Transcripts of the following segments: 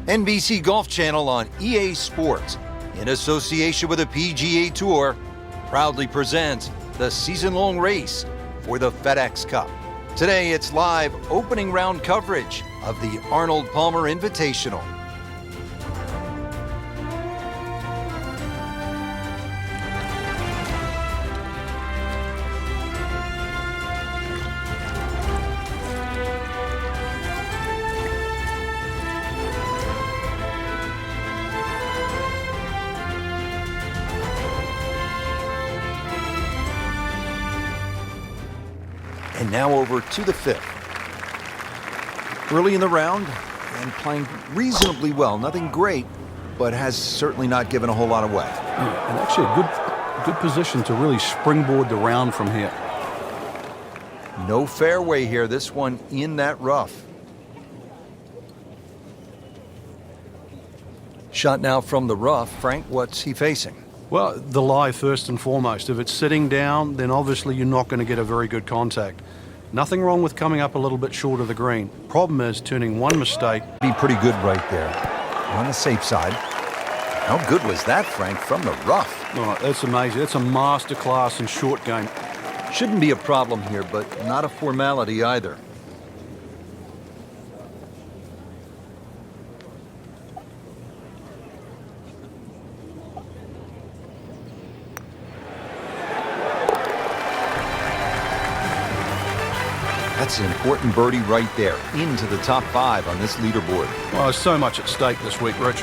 NBC Golf Channel on EA Sports, in association with the PGA Tour, proudly presents the season-long race for the FedEx Cup. Today, it's live opening round coverage of the Arnold Palmer Invitational. And now over to the fifth. Early in the round and playing reasonably well. Nothing great, but has certainly not given a whole lot away. Yeah, and actually a good position to really springboard the round from here. No fairway here. This one in that rough. Shot now from the rough. Frank, what's he facing? Well, the lie first and foremost. If it's sitting down, then obviously you're not going to get a very good contact. Nothing wrong with coming up a little bit short of the green. Problem is turning one mistake. Be pretty good right there. On the safe side. How good was that, Frank, from the rough? Oh, that's amazing. That's a master class in short game. Shouldn't be a problem here, but not a formality either. That's an important birdie right there, into the top 5 on this leaderboard. Well, there's so much at stake this week, Rich.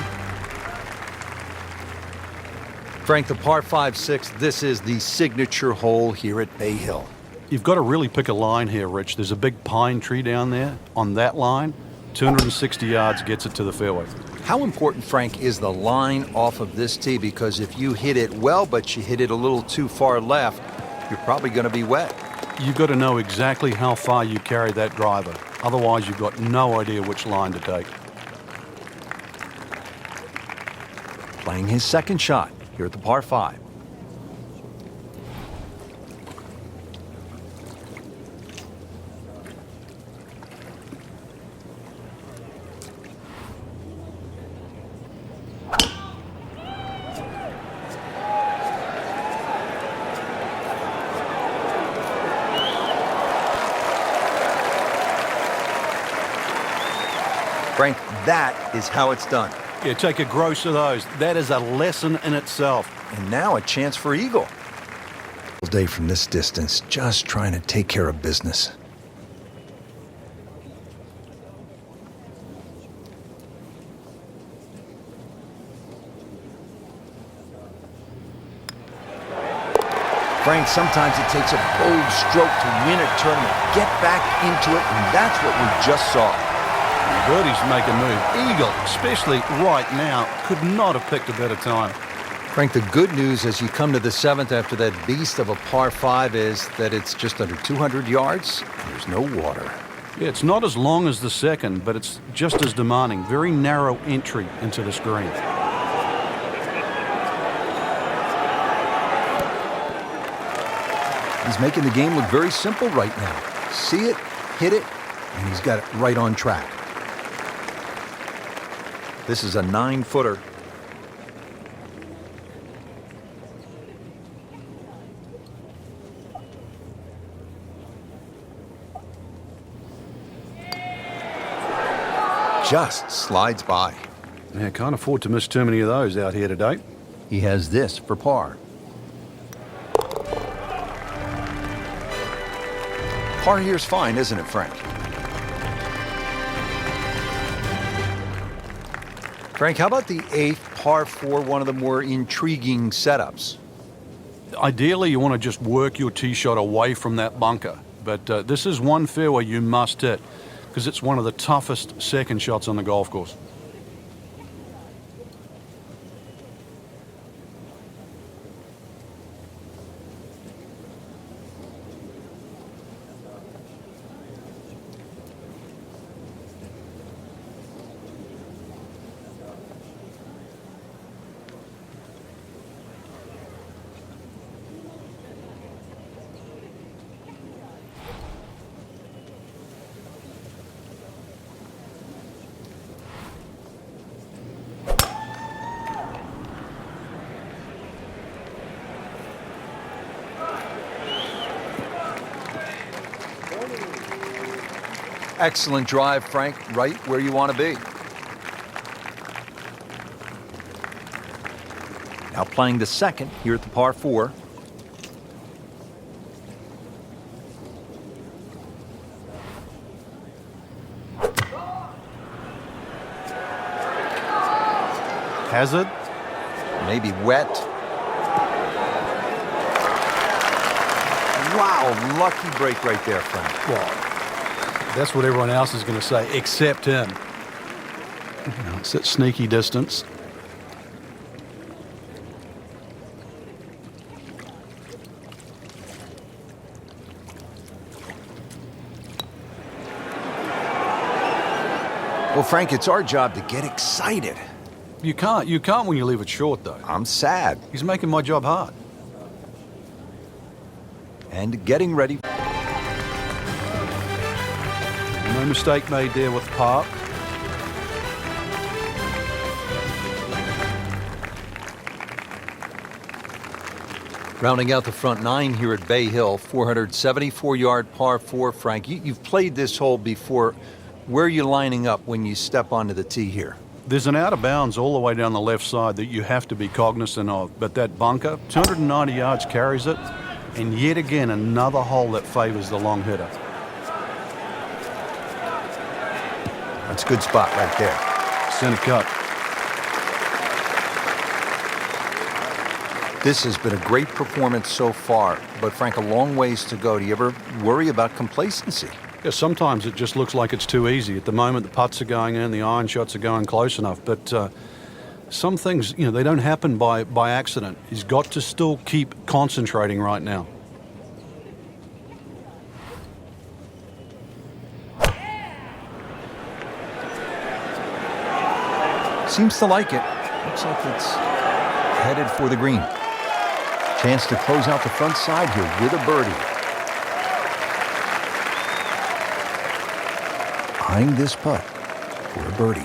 Frank, the par 5-6, this is the signature hole here at Bay Hill. You've got to really pick a line here, Rich. There's a big pine tree down there. On that line, 260 yards gets it to the fairway. How important, Frank, is the line off of this tee? Because if you hit it well, but you hit it a little too far left, you're probably going to be wet. You've got to know exactly how far you carry that driver. Otherwise, you've got no idea which line to take. Playing his second shot here at the par 5. Frank, that is how it's done. Yeah, take a gross of those. That is a lesson in itself. And now a chance for eagle. All day from this distance, just trying to take care of business. Frank, sometimes it takes a bold stroke to win a tournament. Get back into it, and that's what we just saw. Birdie's make a move. Eagle, especially right now, could not have picked a better time. Frank, the good news as you come to the 7th after that beast of a par 5 is that it's just under 200 yards. There's no water. Yeah, it's not as long as the second, but it's just as demanding. Very narrow entry into this green. He's making the game look very simple right now. See it, hit it, and he's got it right on track. This is a 9-footer. Just slides by. Yeah, can't afford to miss too many of those out here today. He has this for par. Par here's fine, isn't it, Frank? Frank, how about the 8th par 4, one of the more intriguing setups? Ideally, you want to just work your tee shot away from that bunker. But this is one fairway you must hit because it's one of the toughest second shots on the golf course. Excellent drive, Frank, right where you want to be. Now playing the second here at the par 4. Has it? Maybe wet. Wow, lucky break right there, Frank. Well, that's what everyone else is going to say, except him. It's at sneaky distance. Well, Frank, it's our job to get excited. You can't when you leave it short, though. I'm sad. He's making my job hard. And getting ready. No mistake made there with par. Rounding out the front 9 here at Bay Hill, 474-yard par 4. Frank, you've played this hole before. Where are you lining up when you step onto the tee here? There's an out of bounds all the way down the left side that you have to be cognizant of. But that bunker, 290 yards carries it. And yet again, another hole that favors the long hitter. That's a good spot right there. Center cut. This has been a great performance so far, but Frank, a long ways to go. Do you ever worry about complacency? Yeah, sometimes it just looks like it's too easy. At the moment, the putts are going in, the iron shots are going close enough. But some things, they don't happen by accident. He's got to still keep concentrating right now. Seems to like it. Looks like it's headed for the green. Chance to close out the front side here with a birdie. Eyeing this putt for a birdie.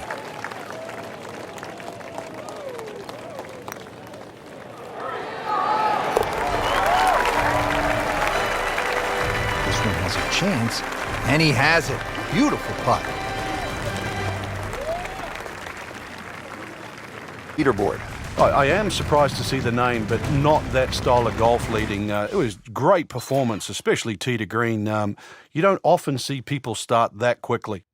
This one has a chance, and he has it. Beautiful putt. Leaderboard. I am surprised to see the name, but not that style of golf leading. It was great performance, especially tee to green. You don't often see people start that quickly.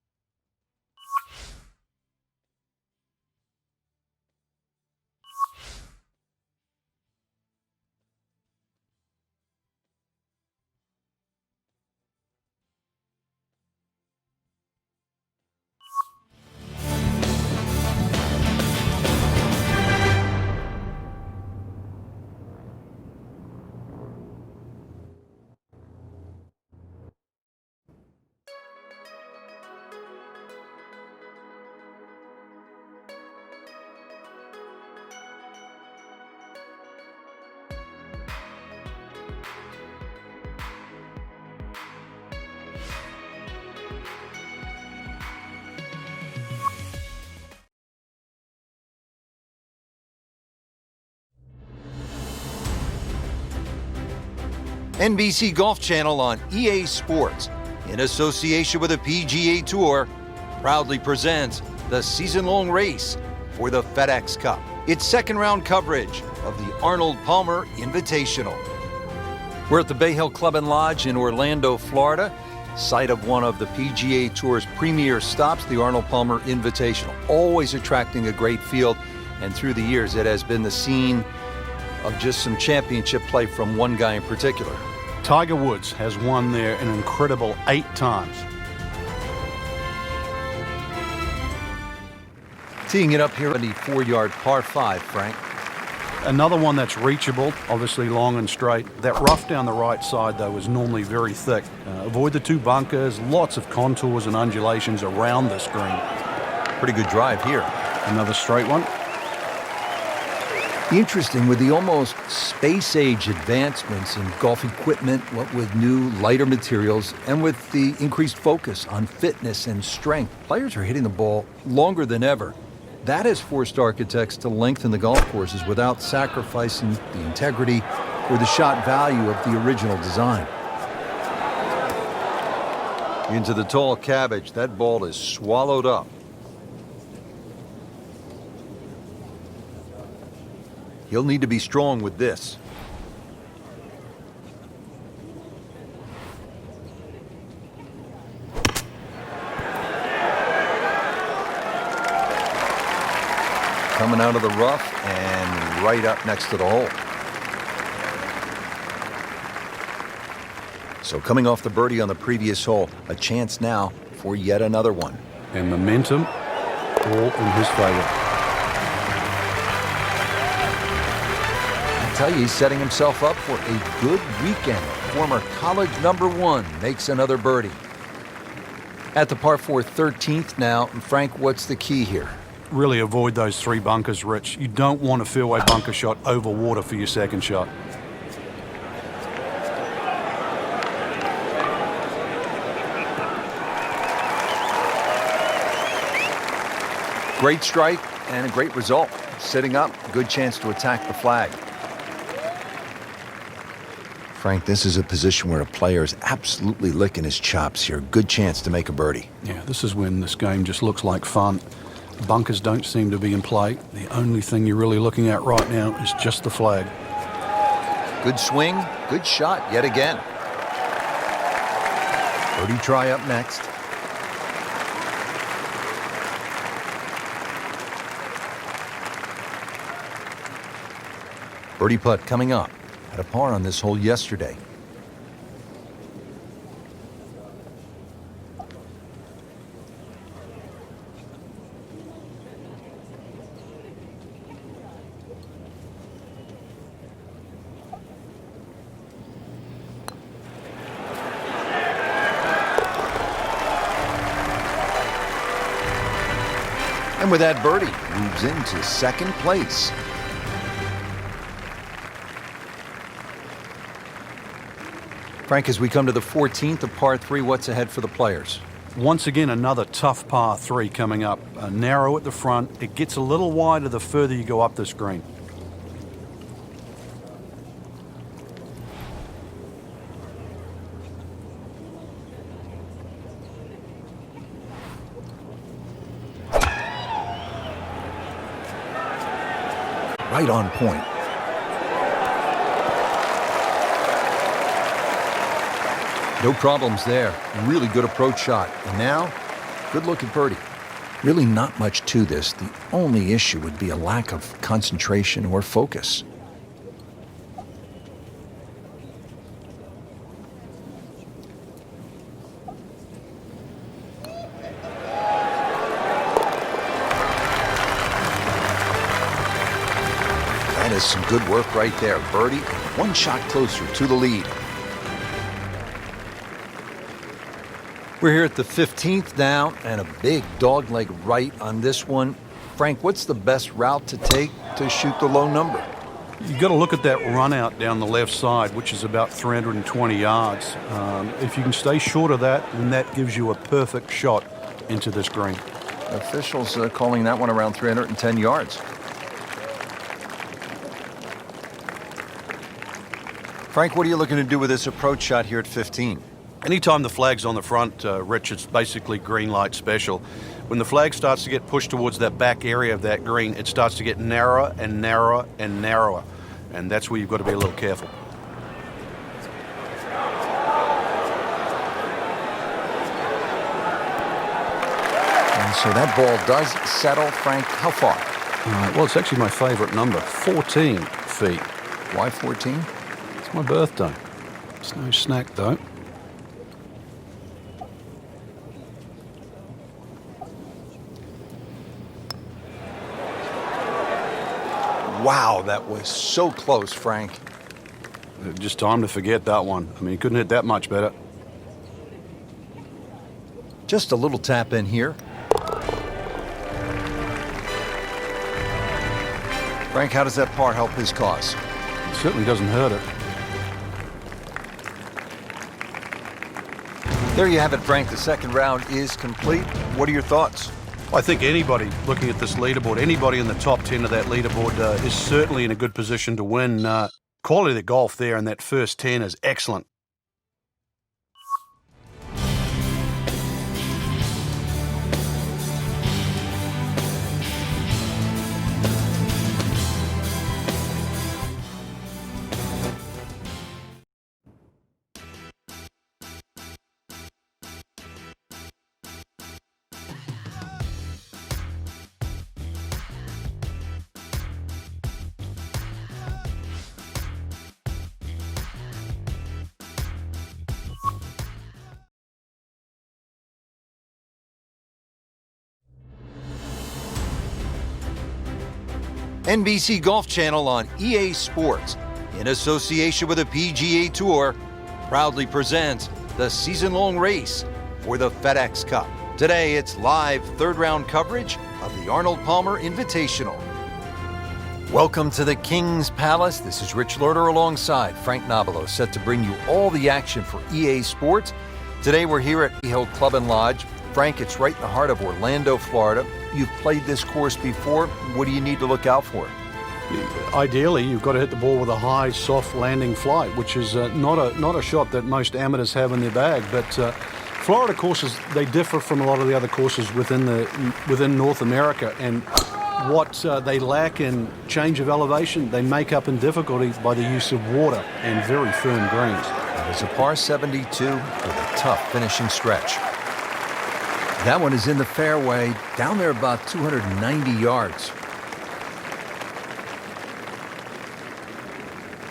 NBC Golf Channel on EA Sports, in association with the PGA Tour, proudly presents the season-long race for the FedEx Cup. Its second-round coverage of the Arnold Palmer Invitational. We're at the Bay Hill Club and Lodge in Orlando, Florida, site of one of the PGA Tour's premier stops, the Arnold Palmer Invitational. Always attracting a great field, and through the years it has been the scene of just some championship play from one guy in particular. Tiger Woods has won there an incredible 8 times. Teeing it up here on the 4-yard par 5, Frank. Another one that's reachable, obviously long and straight. That rough down the right side, though, is normally very thick. Avoid the 2 bunkers, lots of contours and undulations around this green. Pretty good drive here. Another straight one. Interesting, with the almost space-age advancements in golf equipment, what with new, lighter materials, and with the increased focus on fitness and strength, players are hitting the ball longer than ever. That has forced architects to lengthen the golf courses without sacrificing the integrity or the shot value of the original design. Into the tall cabbage. That ball is swallowed up. He'll need to be strong with this. Coming out of the rough and right up next to the hole. So coming off the birdie on the previous hole, a chance now for yet another one. And momentum all in his favor. I tell you, he's setting himself up for a good weekend. Former college #1 makes another birdie. At the par 4 13th now. Frank, what's the key here? Really avoid those 3 bunkers, Rich. You don't want a fairway bunker shot over water for your second shot. Great strike and a great result. Sitting up, good chance to attack the flag. Frank, this is a position where a player is absolutely licking his chops here. Good chance to make a birdie. Yeah, this is when this game just looks like fun. Bunkers don't seem to be in play. The only thing you're really looking at right now is just the flag. Good swing, good shot yet again. Birdie try up next. Birdie putt coming up. Had a par on this hole yesterday. And with that birdie, moves into second place. Frank, as we come to the 14th of par 3, what's ahead for the players? Once again, another tough par 3 coming up. Narrow at the front. It gets a little wider the further you go up this green. Right on point. No problems there. Really good approach shot. And now, good look at birdie. Really not much to this. The only issue would be a lack of concentration or focus. That is some good work right there. Birdie, one shot closer to the lead. We're here at the 15th now, and a big dogleg right on this one. Frank, what's the best route to take to shoot the low number? You've got to look at that run out down the left side, which is about 320 yards. If you can stay short of that, then that gives you a perfect shot into this green. Officials calling that one around 310 yards. Frank, what are you looking to do with this approach shot here at 15? Anytime the flag's on the front, Rich, it's basically green light special. When the flag starts to get pushed towards that back area of that green, it starts to get narrower and narrower and narrower. And that's where you've got to be a little careful. And so that ball does settle. Frank, how far? Well, it's actually my favorite number, 14 feet. Why 14? It's my birthday. It's no snack, though. Wow, that was so close, Frank. Just time to forget that one. I mean, you couldn't hit that much better. Just a little tap in here. Frank, how does that par help his cause? It certainly doesn't hurt it. There you have it, Frank. The second round is complete. What are your thoughts? I think anybody looking at this leaderboard, anybody in the top 10 of that leaderboard is certainly in a good position to win. Quality of the golf there in that first 10 is excellent. NBC Golf Channel on EA Sports, in association with the PGA Tour, proudly presents the season-long race for the FedEx Cup. Today, it's live third-round coverage of the Arnold Palmer Invitational. Welcome to the King's Palace. This is Rich Loader alongside Frank Nobilo, set to bring you all the action for EA Sports. Today, we're here at Hill Club and Lodge. Frank, it's right in the heart of Orlando, Florida. You've played this course before. What do you need to look out for? Ideally, you've got to hit the ball with a high, soft landing flight, which is not a shot that most amateurs have in their bag. But Florida courses, they differ from a lot of the other courses within North America, and what they lack in change of elevation, they make up in difficulty by the use of water and very firm greens. It's a par 72 with a tough finishing stretch. That one is in the fairway, down there about 290 yards.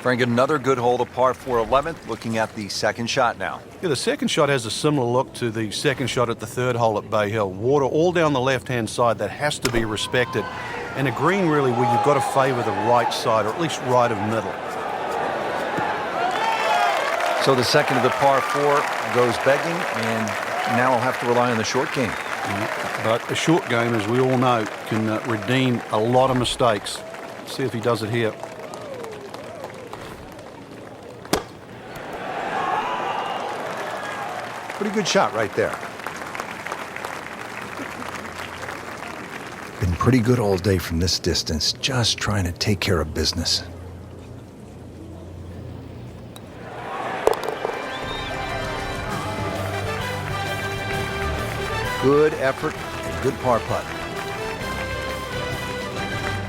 Frank, another good hole, the par 4 11th, looking at the second shot now. Yeah, the second shot has a similar look to the second shot at the third hole at Bay Hill. Water all down the left-hand side, that has to be respected. And a green really where you've got to favour the right side, or at least right of middle. So the second of the par 4 goes begging, and now I'll have to rely on the short game. Yeah, but a short game, as we all know, can redeem a lot of mistakes. Let's see if he does it here. Pretty good shot right there. Been pretty good all day from this distance, just trying to take care of business. Good effort and good par putt.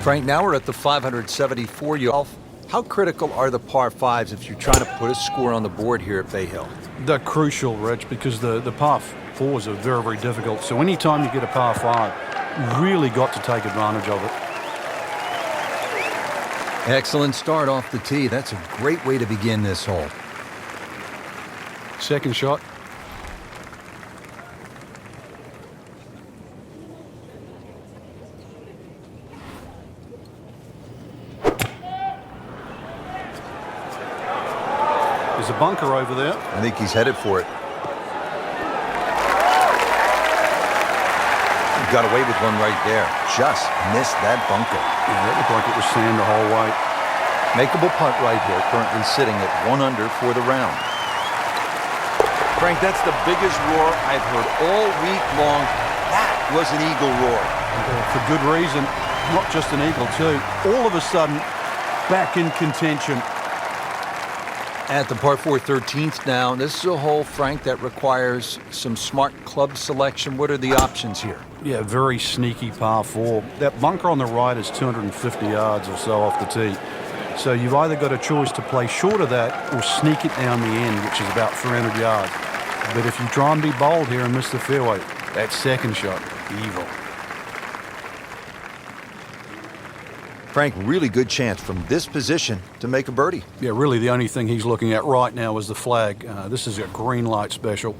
Frank, now we're at the 574 yard. How critical are the par 5s if you're trying to put a score on the board here at Bay Hill? They're crucial, Rich, because the par 4s are very, very difficult. So anytime you get a par 5, you really got to take advantage of it. Excellent start off the tee. That's a great way to begin this hole. Second shot. There's a bunker over there. I think he's headed for it. He got away with one right there. Just missed that bunker. Yeah, that looked like it was sand the whole way. Makeable putt right here, currently sitting at 1 under for the round. Frank, that's the biggest roar I've heard all week long. That was an eagle roar. For good reason. Not just an eagle, too. All of a sudden, back in contention. At the par 4 13th now, this is a hole, Frank, that requires some smart club selection. What are the options here? Yeah, very sneaky par 4. That bunker on the right is 250 yards or so off the tee. So you've either got a choice to play short of that or sneak it down the end, which is about 300 yards. But if you try and be bold here and miss the fairway, that second shot, evil. Frank, really good chance from this position to make a birdie. Yeah, really the only thing he's looking at right now is the flag. This is a green light special.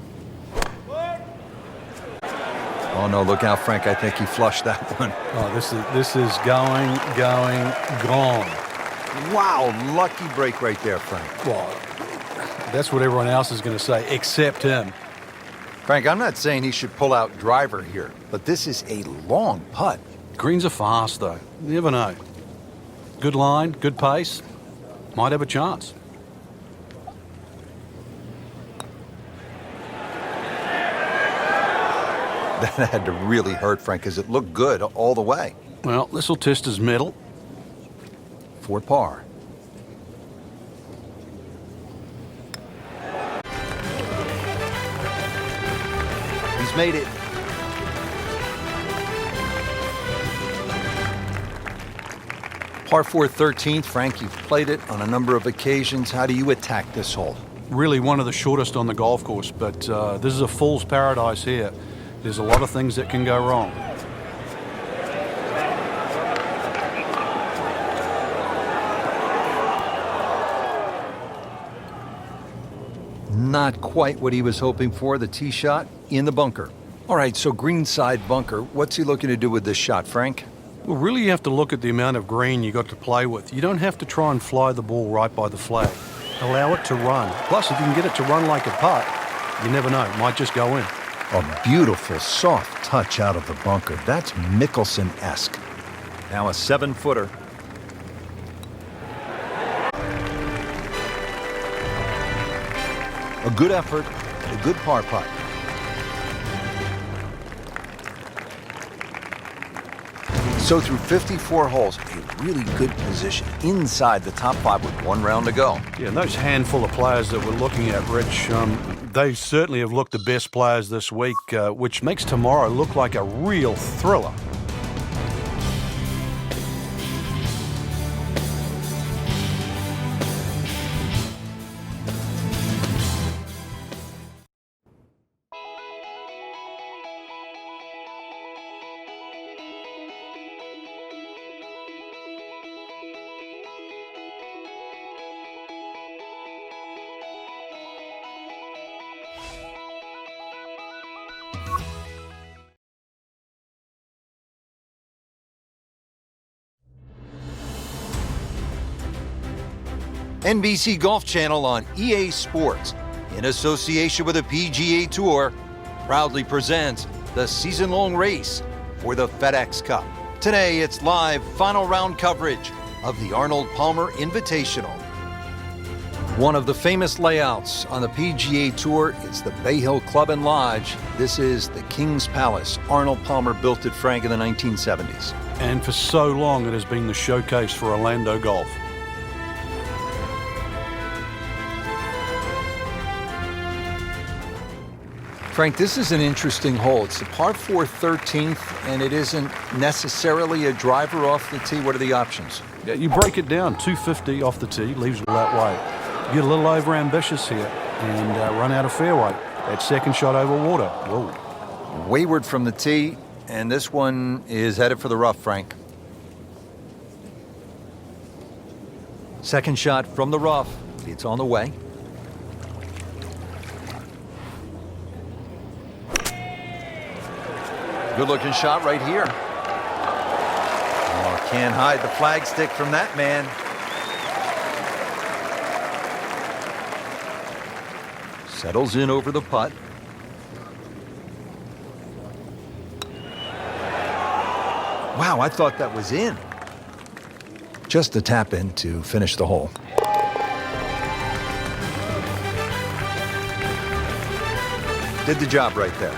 Oh, no, look out, Frank. I think he flushed that one. Oh, this is going, gone. Wow, lucky break right there, Frank. Well, that's what everyone else is going to say, except him. Frank, I'm not saying he should pull out driver here, but this is a long putt. Greens are fast, though. You never know. Good line, good pace. Might have a chance. That had to really hurt, Frank, because it looked good all the way. Well, this will test his mettle. For par. He's made it. Par 4 13th, Frank, you've played it on a number of occasions. How do you attack this hole? Really one of the shortest on the golf course, but this is a fool's paradise here. There's a lot of things that can go wrong. Not quite what he was hoping for, the tee shot in the bunker. All right, so greenside bunker. What's he looking to do with this shot, Frank? Well, really you have to look at the amount of green you got to play with. You don't have to try and fly the ball right by the flag. Allow it to run. Plus, if you can get it to run like a putt, you never know, it might just go in. A beautiful, soft touch out of the bunker. That's Mickelson-esque. Now a 7-footer. A good effort and a good par putt. So through 54 holes, a really good position inside the top 5 with 1 round to go. Yeah, and those handful of players that we're looking at, Rich, they certainly have looked the best players this week, which makes tomorrow look like a real thriller. NBC Golf Channel on EA Sports, in association with the PGA Tour, proudly presents the season-long race for the FedEx Cup. Today, it's live final round coverage of the Arnold Palmer Invitational. One of the famous layouts on the PGA Tour is the Bay Hill Club and Lodge. This is the King's Palace. Arnold Palmer built it, Frank, in the 1970s. And for so long, it has been the showcase for Orlando golf. Frank, this is an interesting hole. It's a par 4 13th, and it isn't necessarily a driver off the tee. What are the options? Yeah, you break it down, 250 off the tee, leaves it that way. You get a little over ambitious here and run out of fairway. That second shot over water. Whoa. Wayward from the tee, and this one is headed for the rough, Frank. Second shot from the rough. It's on the way. Good-looking shot right here. Oh, can't hide the flagstick from that man. Settles in over the putt. Wow, I thought that was in. Just a tap in to finish the hole. Did the job right there.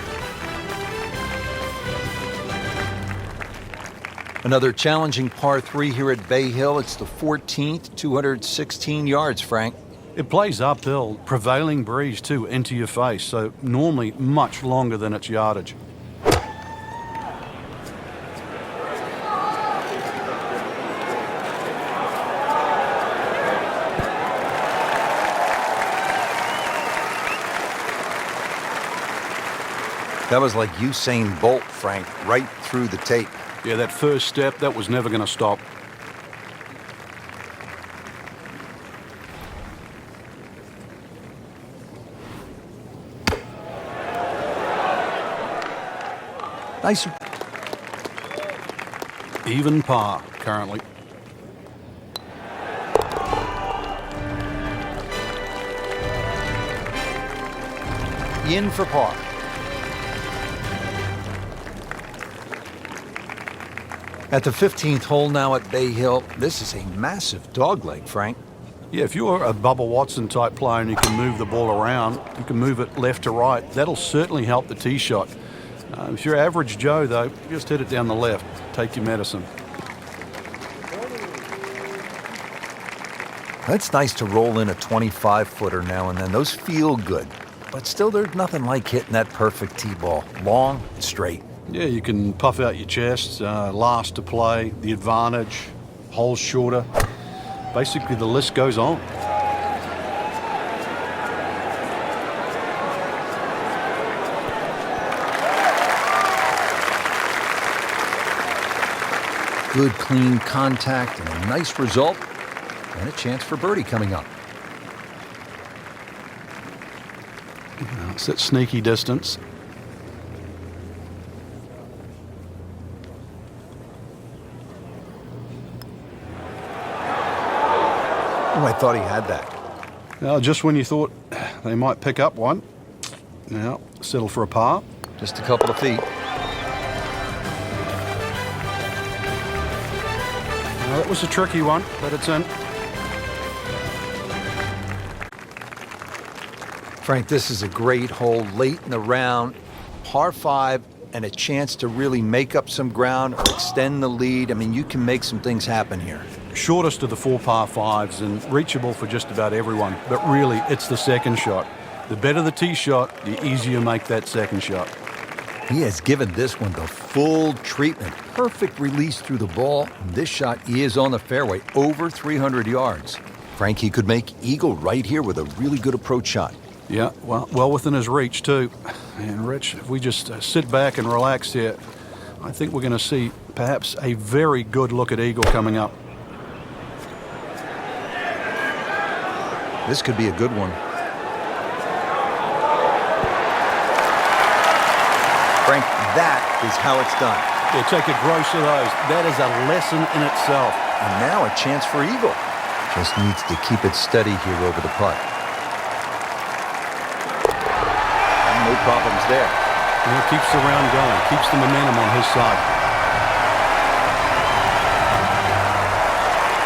Another challenging par 3 here at Bay Hill. It's the 14th, 216 yards, Frank. It plays uphill, prevailing breeze too, into your face, so normally much longer than its yardage. That was like Usain Bolt, Frank, right through the tape. Yeah, that first step, that was never going to stop. Nice. Even par, currently. In for par. At the 15th hole now at Bay Hill, this is a massive dogleg, Frank. Yeah, if you're a Bubba Watson type player and you can move the ball around, you can move it left to right, that'll certainly help the tee shot. If you're average Joe, though, just hit it down the left. Take your medicine. It's nice to roll in a 25-footer now and then. Those feel good. But still, there's nothing like hitting that perfect tee ball. Long and straight. Yeah, you can puff out your chest, last to play, the advantage, holes shorter. Basically, the list goes on. Good, clean contact and a nice result. And a chance for birdie coming up. It's that sneaky distance. I thought he had that. Now, just when you thought they might pick up one, now settle for a par. Just a couple of feet. Now, that was a tricky one, but it's in. Frank, this is a great hole late in the round. Par 5 and a chance to really make up some ground or extend the lead. I mean, you can make some things happen here. Shortest of the 4 par 5s and reachable for just about everyone. But really, it's the second shot. The better the tee shot, the easier you make that second shot. He has given this one the full treatment. Perfect release through the ball. This shot is on the fairway, over 300 yards. Frank, he could make eagle right here with a really good approach shot. Yeah, well within his reach, too. And, Rich, if we just sit back and relax here, I think we're going to see perhaps a very good look at eagle coming up. This could be a good one. Frank, that is how it's done. Yeah, take a gross of those. That is a lesson in itself. And now a chance for eagle. Just needs to keep it steady here over the putt. No problems there. Yeah, keeps the round going, keeps the momentum on his side.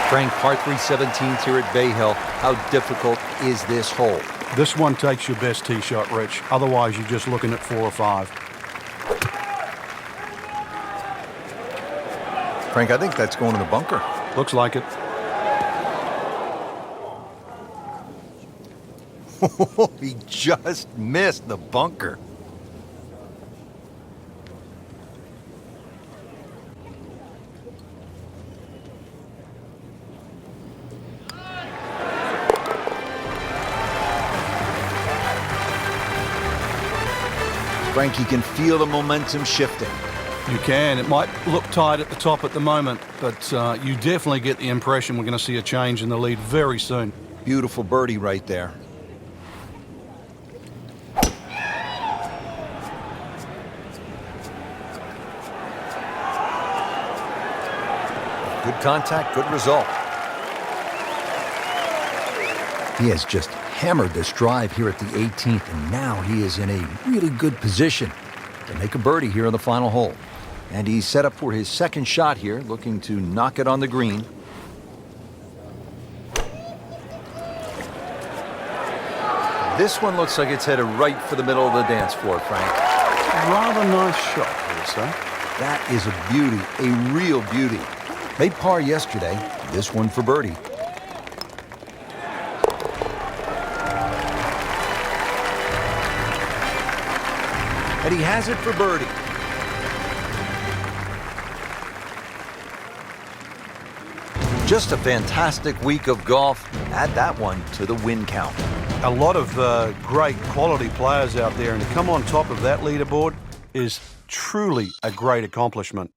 Frank, par 3 17th here at Bay Hill. How difficult is this hole? This one takes your best tee shot, Rich. Otherwise, you're just looking at 4 or 5. Frank, I think that's going to the bunker. Looks like it. He just missed the bunker. Frank, you can feel the momentum shifting. You can. It might look tight at the top at the moment, but you definitely get the impression we're going to see a change in the lead very soon. Beautiful birdie right there. Good contact, good result. He has just hammered this drive here at the 18th, and now he is in a really good position to make a birdie here on the final hole. And he's set up for his second shot here, looking to knock it on the green. This one looks like it's headed right for the middle of the dance floor, Frank. Rather nice shot, I would say. That is a beauty, a real beauty. Made par yesterday, this one for birdie. And he has it for birdie. Just a fantastic week of golf. Add that one to the win count. A lot of great quality players out there, and to come on top of that leaderboard is truly a great accomplishment.